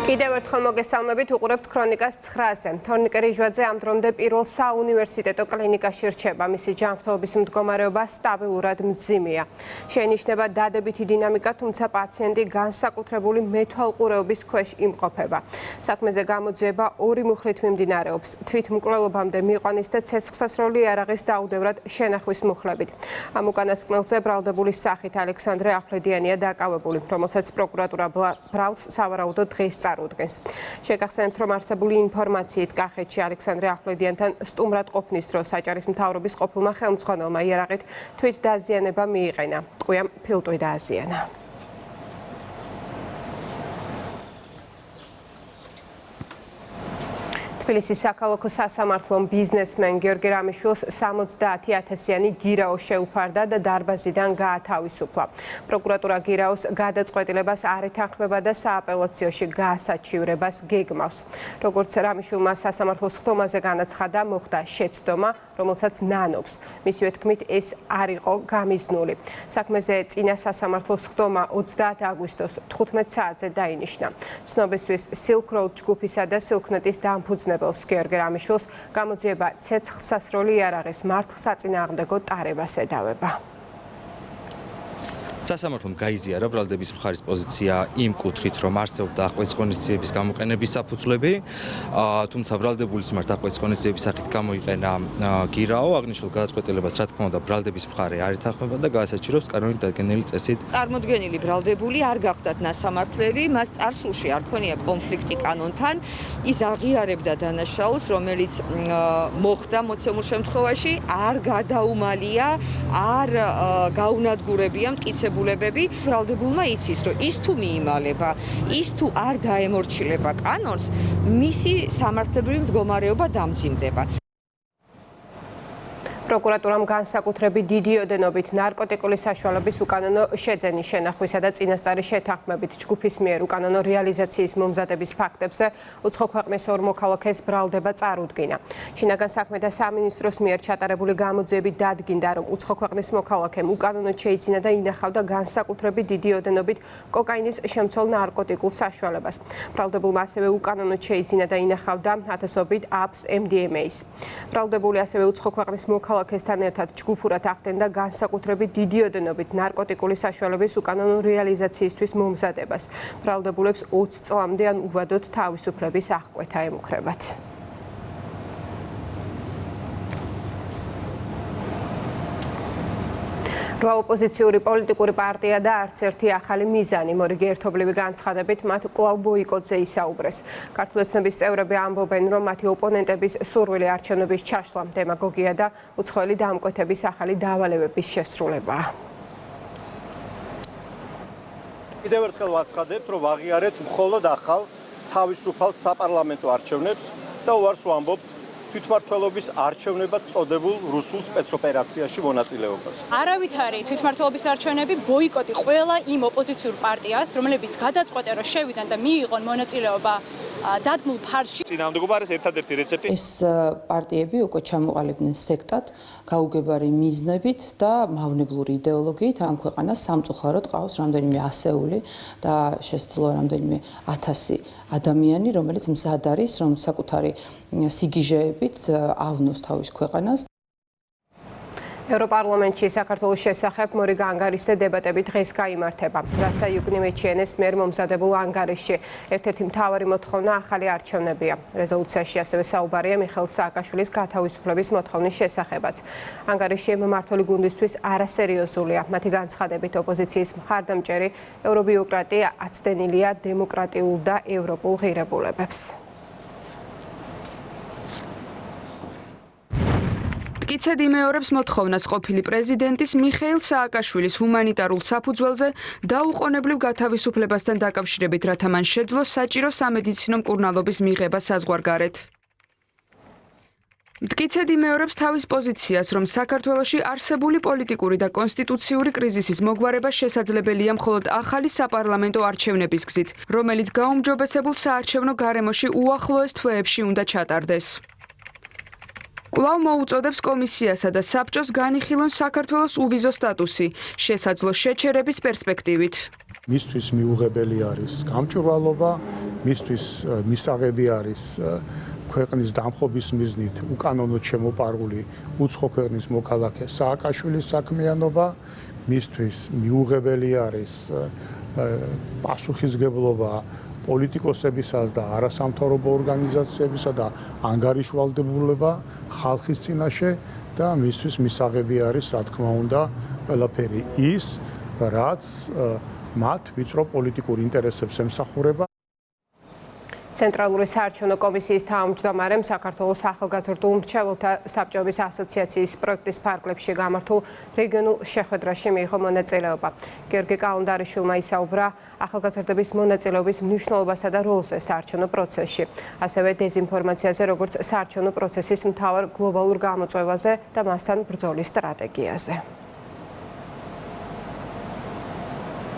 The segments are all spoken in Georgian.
კიდევ ერთხელ მოგესალმებით, უყურებთ ქრონიკას 9-ზე. თორნიკე რიჟვაძე ამ დრომდე პირველ საუნივერსიტეტო კლინიკაში რჩება. მისი ჯანმრთელობის მდგომარეობა სტაბილურად მძიმეა. შეინიშნება დადებითი დინამიკა, თუმცა პაციენტი განსაკუთრებული მეთვალყურეობის ქვეშ იმყოფება. საქმეზე გამოძიება ორი მუხლით მიმდინარეობს. თვითმკვლელობამდე მიყვანის და ცეცხლსასროლი იარაღის დაუდევრად შენახვის მუხლებით. ამ უკანასკნელზე ბრალდებული სახით ალექსანდრე ახვლედიანია დაკავებული, რომელსაც პროკურატურა ბრალს სავარაუდოდ დღეს წარუდგენს. შეგახსენებთ, რომ არსებული ინფორმაციით კახეთში ალექსანდრე ახვლედიანთან სტუმრად ყოფნის დროს საჭარის მთავრობის ყოფილმა ხელმძღვანელმა იარაღით თვით დაზიანება მიიყენა. ტყვიამ ფილტვი დააზიანა. თბილისის საქალაქო სასამართლომ ბიზნესმენ გიორგი რამიშვილს 70,000-იანი გირაო შეუფარდა და დარბაზიდან გაათავისუფლა. პროკურატურა გირაოს გადაწყვეტილებას არ ეთანხმება და სააპელაციოში გაასაჩივრებას გეგმავს. როგორც რამიშვილმა სასამართლოს ხდომაზე განაცხადა, მოხდა შეცდომა, რომელსაც ნანობს. მისივე თქმით, ეს არ იყო გამიზნული. საქმეზე წინა სასამართლოს ხდომა 20 აგვისტოს 15 საათზე დაინიშნა. ცნობისთვის Silk Road ჯგუფისა და Silknet-ის დამფუძნებელს გიორგი რამიშვილს გამოძიება ცეცხლსასროლი იარაღის მართლსაწინააღმდეგო ტარებას ედავება. სასამართლომ გაიზიარა ბრალდების მხარის პოზიცია იმ კუთხით, რომ არსებობდა აღკვეცის ღონისძიების გამოყენების საფუძვლები, თუმცა ბრალდებულის მიმართ აღკვეცის ღონისძიების სახით გამოიყენა გირაო, აღნიშნულ გადაწყვეტილებას რა თქმა უნდა ბრალდების მხარე არ ეთანხმება და გაასაჩივრებს კანონით დადგენილი წესით. წარმოდგენილი ბრალდებული არ გახდათ ნასამართლები, მას წარსულში არ ქონია კონფლიქტი კანონთან, ის აღიარებდა დანაშაულს, რომელიც მოხდა მოცემულ შემთხვევაში, არ გადაუმალია, არ გაუნადგურებია მტკიცებულებები. ბრალდებულმა იცის, რომ ის თუ მიიმალება, ის თუ არ დაემორჩილება კანონს, მისი სამართლებრივი მდგომარეობა დამძიმდება. პროკურატურამ განსაკუთრებით დიდი ოდენობით ნარკოტიკული საშუალების უკანონო შეძენის შენახვისა და წინასწარი შეთანხმებით ჯგუფის მიერ უკანონო რეალიზაციის მომზადების ფაქტებზე უცხო ქვეყნის ორ მოქალაქეს ბრალდება წარუდგინა. შინაგან საქმეთა სამინისტროს მიერ ჩატარებული გამოძიებით დადგინდა, რომ უცხო ქვეყნის მოქალაქემ უკანონოდ შეიძინა და ინახავდა განსაკუთრებით დიდი ოდენობით კოკაინის შემცველ ნარკოტიკულ საშუალებას. ბრალდებულმა ასევე უკანონოდ შეიძინა და ინახავდა ათასობით აპს MDMA-ს. ბრალდებული ასევე უცხო ქვეყნის მოქალაქესთან ერთად ჯგუფურად ახდენდა განსაკუთრებით დიდი ოდენობით ნარკოტიკული საშუალების უკანონო რეალიზაციისთვის მომზადებას. ბრალდებულებს 20 წლამდე ან უვადოდ თავისუფლების აღკვეთა ემუქრებათ. რვა ოპოზიციური პოლიტიკური პარტია და არც ერთი ახალი მიზანი, მორიგი ერთობლივი განცხადებით მათ კვლავ ბოიკოტზე ისაუბრეს. ქართული ოცნების წევრები ამბობენ, რომ მათი ოპონენტების სურვილი არჩევნების ჩაშლა, დემაგოგია და უცხოელი დამკვეთების ახალი დავალებების შესრულებაა. კიდევ ერთხელ ვაცხადებთ, რომ ვაღიარეთ მხოლოდ ახალ თავისუფალ საპარლამენტო არჩევნებს და უარს ვამბობთ თვითმმართველობის არჩევნებად წოდებულ რუსულ სპეცოპერაციაში მონაწილეობას. არავითარი თვითმმართველობის არჩევნები ბოიკოტი ყველა იმ ოპოზიციურ პარტიას, რომლებიც გადაწყვეტენ, რომ შევიდნენ და მიიღონ მონაწილეობა დადგმულ ფარში. წინააღმდეგობარის ერთადერთი რეცეპტი ეს პარტიები უკვე ჩამოყალიბდნენ სექტად, გაუგებარი მიზნებით და მავნებლური იდეოლოგიით ამ ქვეყანას სამწუხაროდ ყავს რამდენიმე ასეული და შესაძლოა რამდენიმე 1000 ადამიანი, რომელიც მზად არის, რომ საკუთარი სიგიჟეებით ავნოს თავის ქვეყანას. ევროპარლამენტში საქართველოს შესახებ მორიგ ანგარიშზე დებატები დღეს გაიმართება. რასთა იუკნიმეჩიანეს მიერ მომზადებულ ანგარიშში ერთ-ერთი მთავარი მოთხოვნა ახალი არჩევნებია. რეზოლუციაში ასევე საუბარია მიხეილ სააკაშვილის გათავისუფლების მოთხოვნის შესახებაც. ანგარიში მმართველი გუნდისთვის არასერიოზულია. მათი განცხადებით ოპოზიციის მხარდამჭერი ევრობიოკრატია აცდენილია დემოკრატიულ და ევროპულ ღირებულებებს. მტკიცედ იმეორებს მოთხოვნას ყოფილი პრეზიდენტის მიხეილ სააკაშვილის ჰუმანიტარულ საფუძველზე დაუყოვნებლივ გათავისუფლებასთან დაკავშირებით, რათა მან შეძლო საჭირო სამედიცინო მკურნალობის მიღება საზღვარგარეთ. მტკიცედ იმეორებს თავის პოზიციას, რომ საქართველოში არსებული პოლიტიკური და კონსტიტუციური კრიზისის მოგვარება შესაძლებელია მხოლოდ ახალი საპარლამენტო არჩევნების გზით, რომელიც გაუმჯობესებულ საარჩევნო გარემოში უახლოეს თვეებში უნდა ჩატარდეს. კვლავ მოუწოდებს კომისიასა და საბჭოს განიხილონ საქართველოს უვიზო სტატუსი, შესაძლო შეჩერების პერსპექტივით. მისთვის მიუღებელი არის გამჭვირვალობა, მისთვის მისაღები არის ქვეყნის დამხობის მიზნით უკანონოდ შემოპარული უცხო ქვეყნის მოქალაქე სააკაშვილის საქმიანობა, მისთვის მიუღებელი არის პასუხისგებლობა პოლიტიკოსებისას და არასამთავრობო ორგანიზაციებისა და ანგარიშვალდებულება ხალხის წინაშე და მისთვის მისაღები არის, რა თქმა უნდა, ყველაფერი ის, რაც მათ ვიწრო პოლიტიკურ ინტერესებს ემსახურება. ცენტრალური საარჩევნო კომისიის თავმჯდომარემ საქართველოს ახალგაზრდულ მრჩეველთა საბჭოების ასოციაციის პროექტის ფარგლებში გამართულ რეგიონულ შეხვედრაში მიიღო მონაწილეობა. გიორგი კალუნდარიშვილმა ისაუბრა ახალგაზრდების მონაწილეობის მნიშვნელობასა და როლზე საარჩევნო პროცესში, ასევე დეზინფორმაციაზე, როგორც საარჩევნო პროცესის მთავარ გლობალურ გამოწვევაზე და მასთან ბრძოლის სტრატეგიაზე.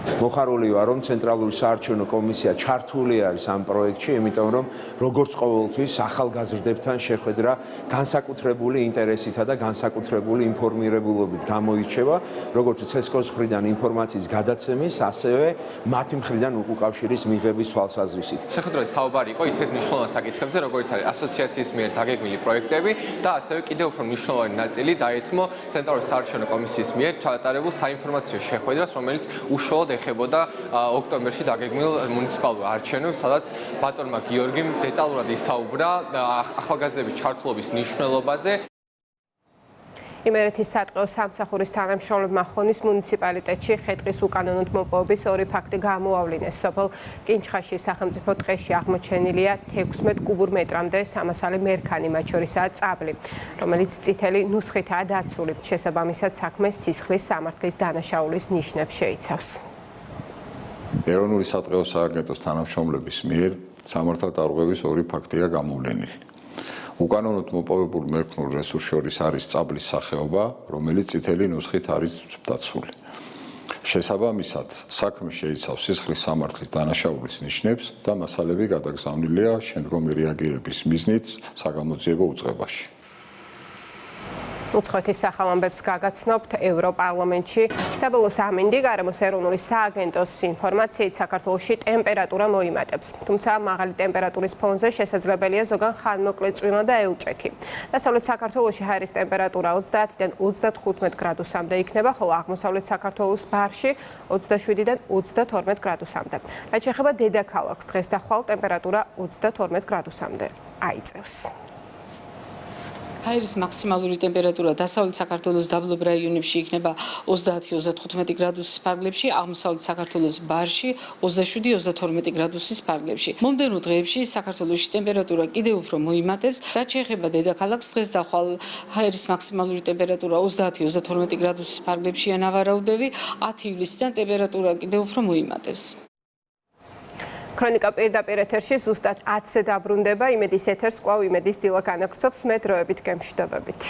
მოხარული ვარ, რომ ცენტრალური საარჩევნო კომისია ჩართული არის ამ პროექტში, იმიტომ რომ როგორც ყოველთვის ახალგაზრდებთან შეხვედრა განსაკუთრებული ინტერესითა და განსაკუთრებული ინფორმირებულობით გამოირჩევა, როგორც ცესკოს მხრიდან ინფორმაციის გადაცემის, ასევე მათი მხრიდან უკავშირის მიღების თვალსაზრისით. შეხვედრაში საუბარი იყო ისეთ მნიშვნელოვან საკითხებზე, როგორც არის ასოციაციის მიერ დაგეგმილი პროექტები და ასევე კიდევ უფრო მნიშვნელოვანი ნაწილი დაეთმო ცენტრალური საარჩევნო კომისიის მიერ ჩატარებულ საინფორმაციო შეხვედრას, რომელიც უშუალოდ ეხებოდა ოქტომბერში დაგეგმილ მუნიციპალურ არჩევნებს, სადაც ბატონმა გიორგიმ დეტალურად ისაუბრა ახალგაზრდების ჩართულობის მნიშვნელობაზე. იმერეთის სატყეო სამსახურის თანამშრომლებმა ხონის მუნიციპალიტეტში ხე-ტყის უკანონოდ მოპოვების 2 ფაქტი გამოავლინეს. სოფელ კინჩხაშის სახელმწიფო ტყეში აღმოჩენილია 16 კუბურ მეტრამდე სამასალი მერქანი, მათ შორისაა წაბლი, რომელიც წითელი ნუსხითაა დაცული. შესაბამისად, საქმე სისხლის სამართლის დანაშაულის ნიშნებს შეიცავს. ეროვნული სატყეო სააგენტოს თანამშრომლების მიერ სამართალდარღვევის 2 ფაქტია გამოვლენილი. უკანონოდ მოპოვებულ მერქნულ რესურსს შორის არის წაბლის სახეობა, რომელიც წითელი ნუსხით არის დაცული. შესაბამისად, საქმე შეიცავს სისხლის სამართლის დანაშაულის ნიშნებს და მასალები გადაგზავნილია შემდგომი რეაგირების მიზნით საგამოძიებო უწყებაში. უცხოეთის სახალამბებს გაგაცნობთ ევროპარლამენტში და ბოლოს ამინდი გარემოს ეროვნული სააგენტოს ინფორმაციით საქართველოში ტემპერატურა მოიმატებს. თუმცა მაღალი ტემპერატურის ფონზე შესაძლებელია ზოგან ხანმოკლე წვიმა და ელჭექი. დასავლეთ საქართველოში ჰაერის ტემპერატურა 30-დან 35 გრადუსამდე იქნება, ხოლო აღმოსავლეთ საქართველოს ბარში 27-დან 32 გრადუსამდე. რაც შეეხება დედაქალაქს, დღეს და ხვალ ტემპერატურა 32 გრადუსამდე აიწევს. ჰაერის მაქსიმალური ტემპერატურა დასავლეთ საქართველოს დაბლობ რაიონებში იქნება 30-35 გრადუსის ფარგლებში, აღმოსავლეთ საქართველოს ბარში 27-32 გრადუსის ფარგლებში. მომდევნო დღეებში საქართველოში ტემპერატურა კიდევ უფრო მოიმატებს, რაც შეეხება დედაქალაქს, დღეს და ხვალ ჰაერის მაქსიმალური ტემპერატურა 30-32 გრადუსის ფარგლებშია ნავარაუდები, 10 ივლისიდან ტემპერატურა კიდევ უფრო მოიმატებს. ქრონიკა პირდაპირ ეთერში ზუსტად 10-ზე დაბრუნდება. იმედის ეთერს კვლავ იმედის დილა განაგრძობს. მე დროებით გემშვიდობებით.